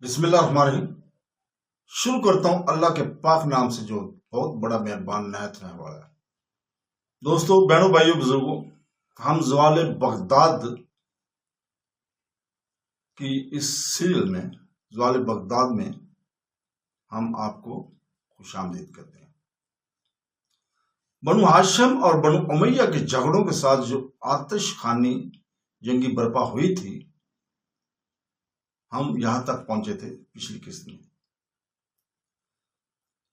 بسم اللہ الرحمن الرحیم۔ شروع کرتا ہوں اللہ کے پاک نام سے جو بہت بڑا مہربان نہایت رحم والا ہے۔ دوستو، بہنوں، بھائیوں، بزرگوں، ہم زوال بغداد کی اس سیریل میں زوال بغداد میں ہم آپ کو خوش آمدید کرتے ہیں۔ بنو ہاشم اور بنو امیہ کے جھگڑوں کے ساتھ جو آتش خانی جنگی برپا ہوئی تھی، ہم یہاں تک پہنچے تھے پچھلی قسط میں۔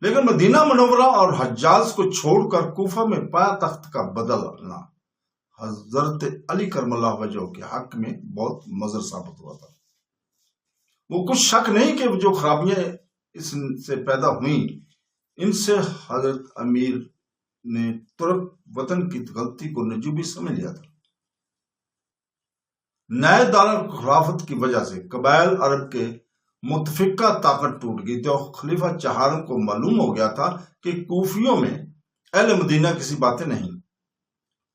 لیکن مدینہ منورہ اور حجاز کو چھوڑ کر کوفہ میں پایا تخت کا بدلنا حضرت علی کرم اللہ وجہہ کے حق میں بہت مضر ثابت ہوا تھا۔ وہ کچھ شک نہیں کہ جو خرابیاں اس سے پیدا ہوئیں، ان سے حضرت امیر نے ترک وطن کی غلطی کو نجومی سمجھ لیا تھا۔ نئے دارالخلافت کی وجہ سے قبائل عرب کے متفقہ طاقت ٹوٹ گئی تھی اور خلیفہ چہارم کو معلوم ہو گیا تھا کہ کوفیوں میں اہل مدینہ کسی باتیں نہیں۔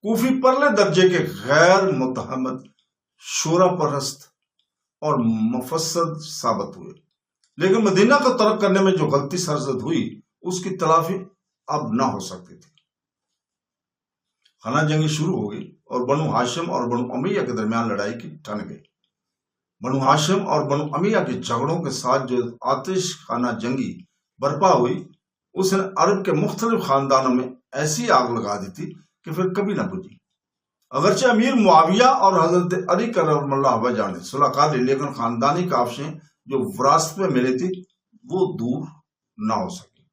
کوفی پرلے درجے کے غیر متحمل، شورا پرست اور مفسد ثابت ہوئے، لیکن مدینہ کو ترک کرنے میں جو غلطی سرزد ہوئی اس کی تلافی اب نہ ہو سکتی تھی۔ خانہ جنگی شروع ہو گئی اور بنو ہاشم اور بنو امیہ کے درمیان لڑائی کی ٹھن گئی۔ بنو ہاشم اور بنو امیہ کے جھگڑوں کے ساتھ جو آتش خانہ جنگی برپا ہوئی، اس نے عرب کے مختلف خاندانوں میں ایسی آگ لگا دی تھی کہ پھر کبھی نہ بجھی۔ اگرچہ امیر معاویہ اور حضرت علی کرم اللہ وجہہ نے صلح کر لی، لیکن خاندانی کاوشیں جو وراثت میں ملی تھی وہ دور نہ ہو سکی۔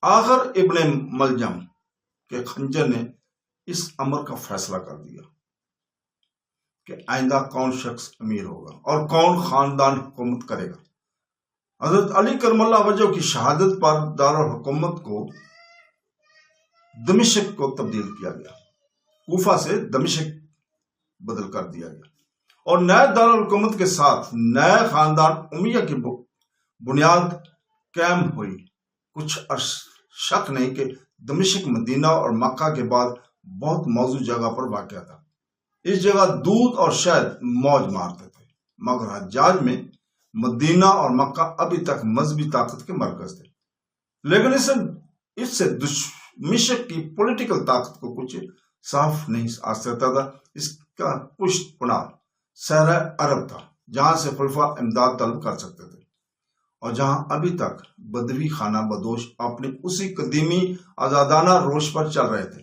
آخر ابن ملجم کے خنجر نے اس امر کا فیصلہ کر دیا کہ آئندہ کون شخص امیر ہوگا اور کون خاندان حکومت کرے گا۔ حضرت علی کرم اللہ وجہہ کی شہادت پر دارالحکومت کو دمشق کو تبدیل کیا گیا، کوفہ سے دمشق بدل کر دیا گیا، اور نئے دارالحکومت کے ساتھ نئے خاندان امیہ کی بنیاد قائم ہوئی۔ کچھ شک نہیں کہ دمشق مدینہ اور مکہ کے بعد بہت موزوں جگہ پر واقع تھا۔ اس جگہ دودھ اور شہد موج مارتے تھے، مگر حجاج میں مدینہ اور مکہ ابھی تک مذہبی طاقت کے مرکز تھے، لیکن اس سے دمشق کی پولیٹیکل طاقت کو کچھ صاف نہیں آ سکتا تھا۔ اس کا پشت پناہ صحرا عرب تھا، جہاں سے خلفاء امداد طلب کر سکتے تھے اور جہاں ابھی تک بدوی خانہ بدوش اپنی اسی قدیمی آزادانہ روش پر چل رہے تھے۔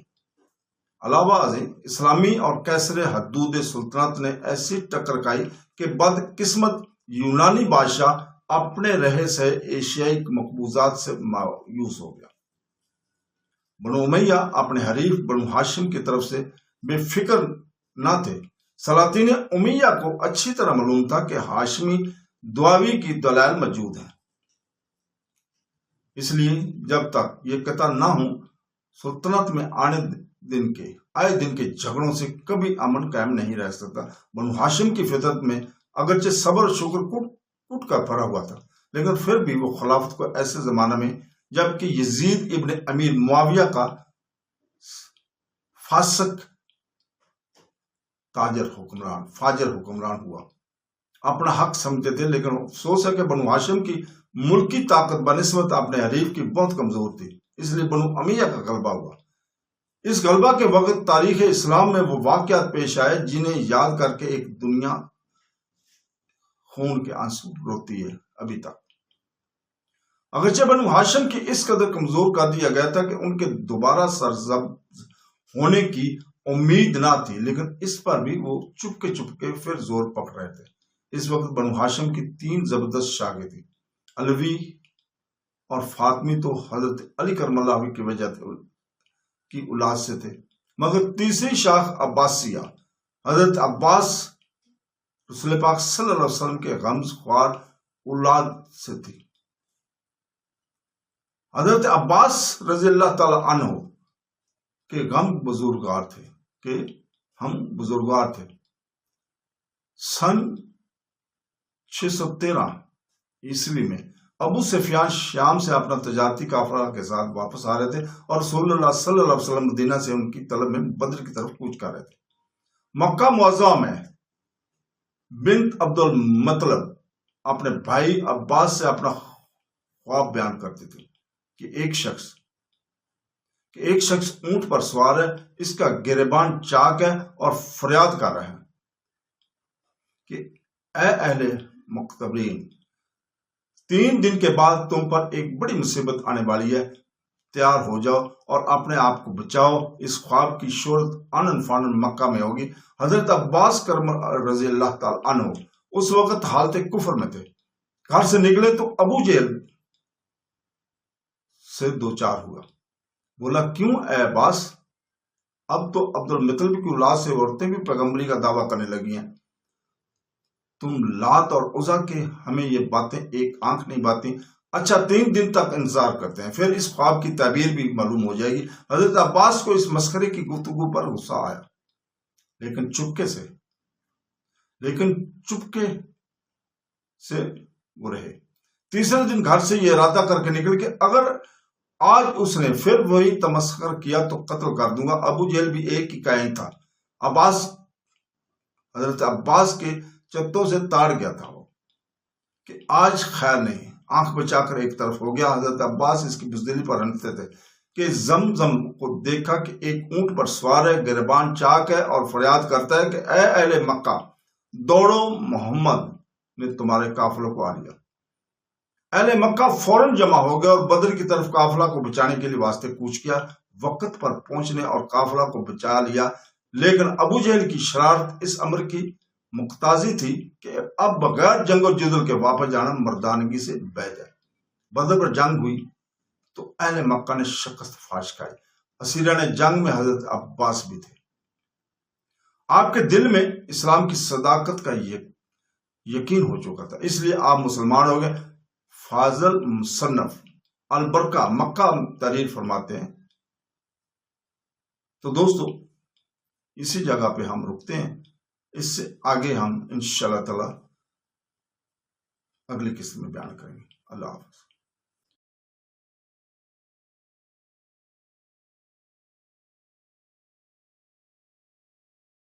علاوہ ازیں اسلامی اور قیصر حدود سلطنت نے ایسی ٹکر کھائی کہ بد قسمت یونانی بادشاہ اپنے رہے سے ایشیائی مقبوضات سے مایوس ہو گیا۔ بنو امیہ اپنے حریف بنو ہاشم کی طرف سے بے فکر نہ تھے۔ سلاطین امیہ کو اچھی طرح معلوم تھا کہ ہاشمی دعاوی کی دلائل موجود ہیں، اس لیے جب تک یہ قطع نہ ہو سلطنت میں آئے دن کے جھگڑوں سے کبھی امن قائم نہیں رہ سکتا۔ بنو ہاشم کی فطرت میں اگرچہ صبر اور شکر کٹ کر بھرا ہوا تھا، لیکن پھر بھی وہ خلافت کو ایسے زمانے میں جبکہ یزید ابن امیر معاویہ کا فاسق فاجر حکمران ہوا اپنا حق سمجھتے تھے، لیکن افسوس ہے کہ بنو ہاشم کی ملکی طاقت بنسبت اپنے حریف کی بہت کمزور تھی، اس لیے بنو امیہ کا غلبہ ہوا۔ اس غلبہ کے وقت تاریخ اسلام میں وہ واقعات پیش آئے جنہیں یاد کر کے ایک دنیا خون کے آنسو روتی ہے ابھی تک۔ اگرچہ بنو ہاشم کی اس قدر کمزور کر دیا گیا تھا کہ ان کے دوبارہ سرزب ہونے کی امید نہ تھی، لیکن اس پر بھی وہ چپکے پھر زور پکڑ رہے تھے۔ اس وقت بنو ہاشم کی 3 زبردست شاخیں تھیں۔ علوی اور فاطمی تو حضرت علی کرم اللہ وجہہ کی وجہ کی اولاد سے تھے، مگر تیسری شاخ عباسیہ حضرت عباس رسول پاک صلی اللہ علیہ وسلم کے غمز خوار اولاد سے تھی۔ حضرت عباس رضی اللہ تعالی عنہ کے غم بزرگوار تھے۔ سن 613 عیسوی میں ابو سفیان شام سے اپنا تجارتی قافلہ کے ساتھ واپس آ رہے تھے اور رسول اللہ صلی اللہ علیہ وسلم مدینہ سے ان کی طلب میں بدر کی طرف کوچ کر رہے تھے۔ مکہ معظمہ میں بنت عبد المطلب اپنے بھائی عباس سے اپنا خواب بیان کرتے تھے کہ ایک شخص اونٹ پر سوار ہے، اس کا گریبان چاک ہے اور فریاد کر رہا ہے کہ اے اہل مقتبرین، 3 دن کے بعد تم پر ایک بڑی مصیبت آنے والی ہے، تیار ہو جاؤ اور اپنے آپ کو بچاؤ۔ اس خواب کی شہرت آنن فانن مکہ میں ہوگی۔ حضرت عباس کرم رضی اللہ تعالی عنہ اس وقت حالت کفر میں تھے۔ گھر سے نکلے تو ابو جہل سے 2 ہوا۔ بولا کیوں اے عباس؟ اب تو عبد المطلب کی اولاد سے عورتیں بھی پیغمبری کا دعویٰ کرنے لگی ہیں۔ تم لات اور عزا کے ہمیں یہ باتیں ایک آنکھ نہیں باتی۔ اچھا 3 دن تک انتظار کرتے ہیں، پھر اس خواب کی تعبیر بھی معلوم ہو جائے گی۔ حضرت عباس کو اس مسخرے کی گفتگو پر غصہ آیا، لیکن چپکے سے وہ رہے۔ تیسرے دن گھر سے یہ ارادہ کر کے نکل کہ اگر آج اس نے پھر وہی تمسخر کیا تو قتل کر دوں گا۔ ابو جہل بھی ایک ہی کائن تھا۔ حضرت عباس کے چتوں سے تاڑ گیا تھا وہ کہ آج خیر نہیں، آنکھ بچا کر ایک طرف ہو گیا۔ حضرت عباس اس کی بزدلی پر ہنستے تھے کہ زمزم کو دیکھا کہ ایک اونٹ پر سوار ہے، گریبان چاک ہے اور فریاد کرتا ہے کہ اے اہل مکہ، دوڑو، محمد نے تمہارے قافلوں کو آ لیا۔ اہل مکہ فوراً جمع ہو گئے اور بدر کی طرف قافلہ کو بچانے کے لیے واسطے کوچ کیا۔ وقت پر پہنچنے اور قافلہ کو بچا لیا، لیکن ابو جہل کی شرارت اس امر کی مقتضی تھی کہ اب بغیر جنگ و جدل کے واپس جانا مردانگی سے بیج ہے۔ بدر پر جنگ ہوئی تو اہل مکہ نے شکست فاش کھائی۔ اسیران جنگ میں حضرت عباس بھی تھے۔ آپ کے دل میں اسلام کی صداقت کا یقین ہو چکا تھا، اس لیے آپ مسلمان ہو گئے۔ فاضل مصنف البرکہ مکہ تحریر فرماتے ہیں۔ تو دوستو اسی جگہ پہ ہم رکتے ہیں، اس سے آگے ہم انشاءاللہ تعالی اگلی قسط میں بیان کریں گے۔ اللہ حافظ۔